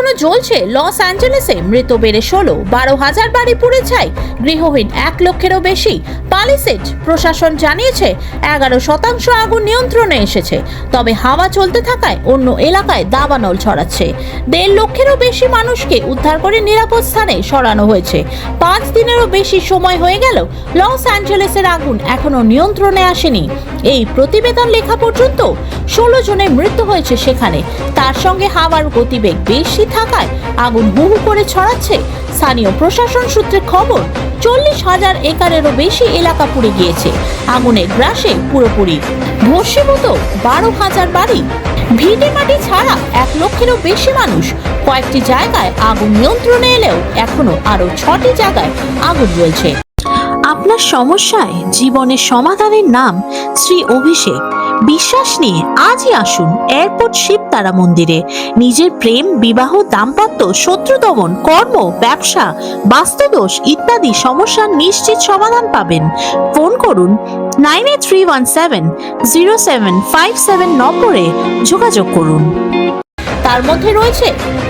এখনো জ্বলছে লস অ্যাঞ্জেলেসে, মৃত বেড়ে 16, 12,000 বাড়ি পুড়ে ছাই, গৃহহীন 1 লক্ষেরও বেশি। পালিসেড প্রশাসন জানিয়েছে 11% আগুন নিয়ন্ত্রণে এসেছে, তবে হাওয়া চলতে থাকায় অন্য এলাকায় দাবানল ছড়াচ্ছে। 1.5 লক্ষেরও বেশি মানুষকে উদ্ধার করে নিরাপদ স্থানে সরানো হয়েছে। 5 দিনেরও বেশি সময় হয়ে গেল লস অ্যাঞ্জেলেসের আগুন এখনো নিয়ন্ত্রণে আসেনি। এই প্রতিবেদন লেখা পর্যন্ত 16 জনের মৃত্যু হয়েছে সেখানে। তার সঙ্গে হাওয়ার গতিবেগ বেশি থাকায় আগুন হু হু করে ছড়াচ্ছে। স্থানীয় প্রশাসন সূত্রে খবর, 40,000 একরেরও বেশি এলাকা পুড়ে গিয়েছে। আগুনের গ্রাসে পুরোপুরি ভস্মীভূত 12,000 বাড়ি। ভিটে মাটি ছাড়া 1 লক্ষেরও বেশি মানুষ। কয়েকটি জায়গায় আগুন নিয়ন্ত্রণে এলেও এখনো আরো 6টি জায়গায় আগুন জ্বলছে। আপনার সমস্যায় জীবনের সমাধানের নাম শ্রী অভিষেক। বিশ্বাস নিয়ে আজই আসুন এয়ারপোর্ট শিবতারা মন্দিরে। নিজের প্রেম, বিবাহ, দাম্পত্য, শত্রু দমন, কর্ম, ব্যবসা, বাস্তুদোষ ইত্যাদি সমস্যার নিশ্চিত সমাধান পাবেন। ফোন করুন 98317075 নম্বরে যোগাযোগ করুন। তার মধ্যে রয়েছে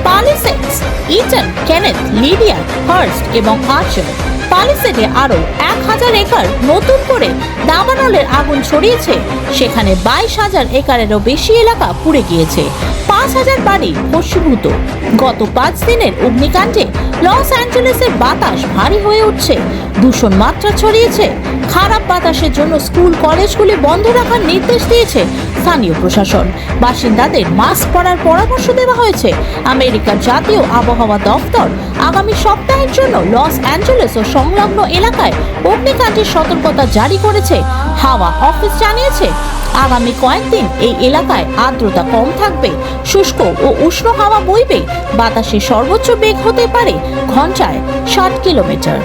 Palisades, Eaton, Kenneth, Lydia, Hurst এবং আর্চার। পালিসেডে আরো 1000 একর নতুন করে দাবানলের আগুন ছড়িয়েছে। সেখানে 22,000 একরেরও বেশি এলাকা পুড়ে গিয়েছে। 5,000 বাড়ি ভস্মীভূত। গত 5 দিনের অগ্নিকাণ্ডে লস অ্যাঞ্জেলেসের বাতাস ভারী হয়ে উঠছে। দূষণ মাত্রা ছড়িয়েছে। খারাপ বাতাসের জন্য স্কুল কলেজগুলি বন্ধ রাখার নির্দেশ দিয়েছে স্থানীয় প্রশাসন। বাসিন্দাদের মাস্ক পরার পরামর্শ দেওয়া হয়েছে। আমেরিকার জাতীয় আবহাওয়া দফতর আগামী সপ্তাহের জন্য লস অ্যাঞ্জেলেস ও সংলগ্ন এলাকায় অগ্নিকাণ্ডের সতর্কতা জারি করেছে। হাওয়া অফিস জানিয়েছে আগামী কয়েকদিন এই এলাকায় আর্দ্রতা কম থাকবে, শুষ্ক ও উষ্ণ হাওয়া বইবে। বাতাসের সর্বোচ্চ বেগ হতে পারে ঘন্টায় 60 কিলোমিটার।